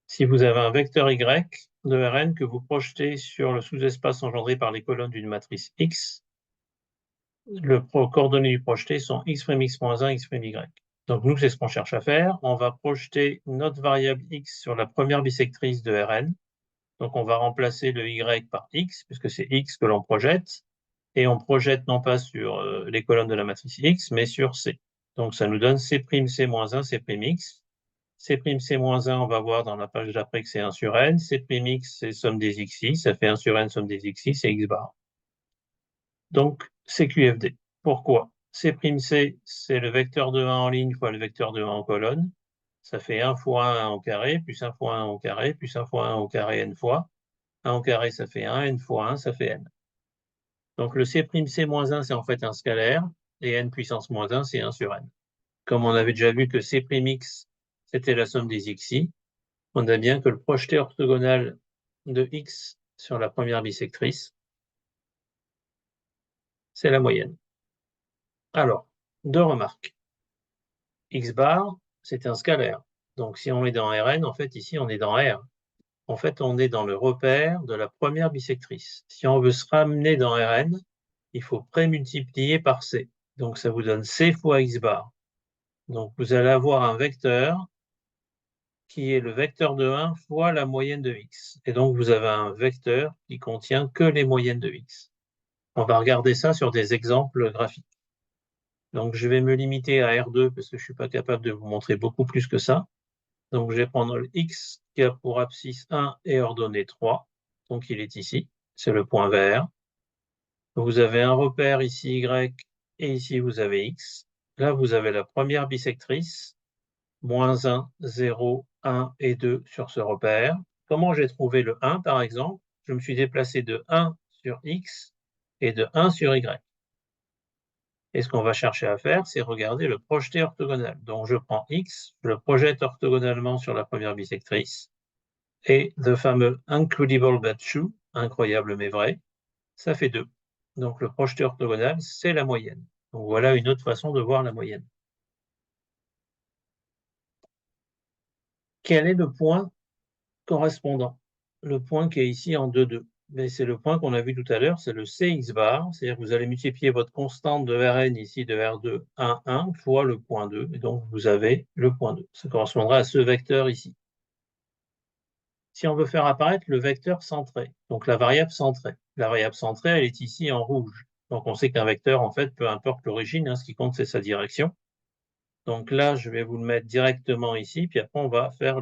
Si vous avez un vecteur Y de Rn que vous projetez sur le sous-espace engendré par les colonnes d'une matrice X, les coordonnées du projeté sont x'(x-1, x''y. Donc nous, c'est ce qu'on cherche à faire. On va projeter notre variable x sur la première bisectrice de Rn. Donc on va remplacer le y par x, puisque c'est x que l'on projette. Et on projette non pas sur les colonnes de la matrice X, mais sur C. Donc ça nous donne C'C-1, C'X. C'C-1, on va voir dans la page d'après que c'est 1 sur n. C'X, c'est somme des xi, ça fait 1 sur n, somme des xi, c'est x bar. Donc c'est QFD. Pourquoi? C'C, c'est le vecteur de 1 en ligne fois le vecteur de 1 en colonne. Ça fait 1 fois 1 au carré, plus 1 fois 1 au carré, plus 1 fois 1 au carré n fois. 1 au carré, ça fait 1, n fois 1, ça fait n. Donc le C'C-1, c'est en fait un scalaire, et n puissance moins 1, c'est 1 sur n. Comme on avait déjà vu que C'X, c'était la somme des xi, on a bien que le projeté orthogonal de x sur la première bisectrice, c'est la moyenne. Alors, deux remarques. X bar, c'est un scalaire. Donc si on est dans Rn, en fait ici on est dans R. En fait on est dans le repère de la première bisectrice. Si on veut se ramener dans Rn, il faut prémultiplier par C. Donc ça vous donne C fois X bar. Donc vous allez avoir un vecteur qui est le vecteur de 1 fois la moyenne de x. Et donc vous avez un vecteur qui contient que les moyennes de x. On va regarder ça sur des exemples graphiques. Donc je vais me limiter à R2 parce que je ne suis pas capable de vous montrer beaucoup plus que ça. Donc je vais prendre le x qui a pour abscisse 1 et ordonnée 3. Donc il est ici, c'est le point vert. Vous avez un repère ici y et ici vous avez x. Là vous avez la première bisectrice, moins 1, 0, 1 et 2 sur ce repère. Comment j'ai trouvé le 1 par exemple? Je me suis déplacé de 1 sur x et de 1 sur y. Et ce qu'on va chercher à faire, c'est regarder le projeté orthogonal. Donc je prends x, je le projette orthogonalement sur la première bisectrice, et le fameux incredible but true, incroyable mais vrai, ça fait 2. Donc le projeté orthogonal, c'est la moyenne. Donc voilà une autre façon de voir la moyenne. Quel est le point correspondant? Le point qui est ici en 2,2. Mais c'est le point qu'on a vu tout à l'heure, c'est le Cx bar, c'est-à-dire que vous allez multiplier votre constante de Rn ici de R2, 1, 1, fois le point 2, et donc vous avez le point 2. Ça correspondra à ce vecteur ici. Si on veut faire apparaître le vecteur centré, donc la variable centrée, elle est ici en rouge. Donc on sait qu'un vecteur, en fait, peu importe l'origine, ce qui compte, c'est sa direction. Donc là, je vais vous le mettre directement ici, puis après, on va faire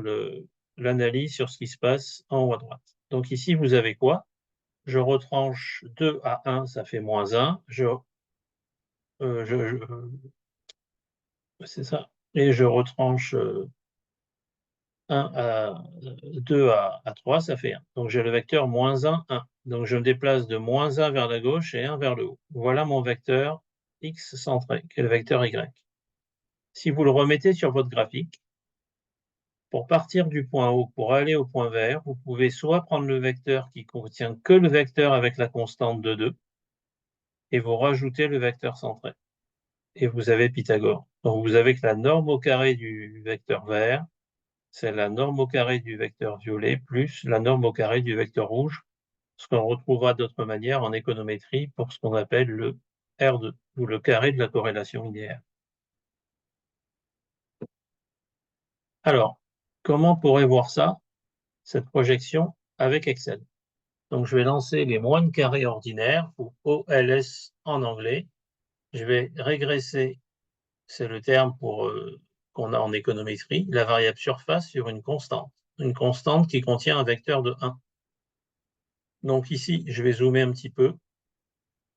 l'analyse sur ce qui se passe en haut à droite. Donc ici, vous avez quoi? Je retranche 2 à 1, ça fait moins 1. C'est ça. Et je retranche 1 à 2 à 3, ça fait 1. Donc j'ai le vecteur moins 1, 1. Donc je me déplace de moins 1 vers la gauche et 1 vers le haut. Voilà mon vecteur x centré, qui est le vecteur y. Si vous le remettez sur votre graphique, pour partir du point haut, pour aller au point vert, vous pouvez soit prendre le vecteur qui contient que le vecteur avec la constante de 2, et vous rajoutez le vecteur centré. Et vous avez Pythagore. Donc vous avez que la norme au carré du vecteur vert, c'est la norme au carré du vecteur violet, plus la norme au carré du vecteur rouge, ce qu'on retrouvera d'autre manière en économétrie pour ce qu'on appelle le R2, ou le carré de la corrélation linéaire. Alors, comment on pourrait voir ça, cette projection, avec Excel? Donc je vais lancer les moines carrés ordinaires, ou OLS en anglais. Je vais régresser, c'est le terme qu'on a en économétrie, la variable surface sur une constante qui contient un vecteur de 1. Donc ici, je vais zoomer un petit peu.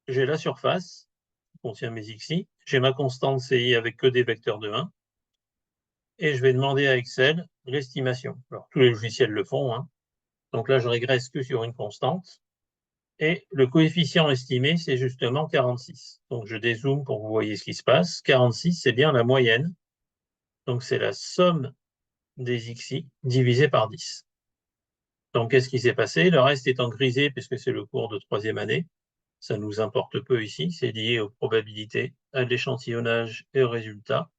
J'ai la surface, qui contient mes xi, j'ai ma constante ci avec que des vecteurs de 1, et je vais demander à Excel l'estimation. Alors tous les logiciels le font, Donc là, je régresse que sur une constante. Et le coefficient estimé, c'est justement 46. Donc je dézoome pour que vous voyez ce qui se passe. 46, c'est bien la moyenne. Donc c'est la somme des xi divisé par 10. Donc qu'est-ce qui s'est passé? Le reste est en grisé puisque c'est le cours de 3e année. Ça nous importe peu ici. C'est lié aux probabilités, à l'échantillonnage et aux résultats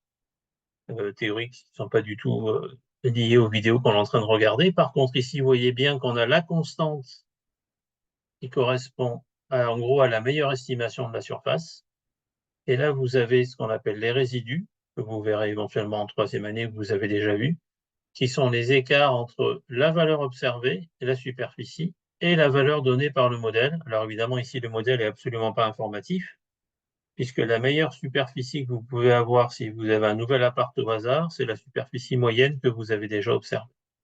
théoriques qui ne sont pas du tout liées aux vidéos qu'on est en train de regarder. Par contre, ici, vous voyez bien qu'on a la constante qui correspond en gros à la meilleure estimation de la surface. Et là, vous avez ce qu'on appelle les résidus, que vous verrez éventuellement en troisième année, que vous avez déjà vu, qui sont les écarts entre la valeur observée et la superficie et la valeur donnée par le modèle. Alors évidemment, ici, le modèle n'est absolument pas informatif, puisque la meilleure superficie que vous pouvez avoir si vous avez un nouvel appart au hasard, c'est la superficie moyenne que vous avez déjà observée.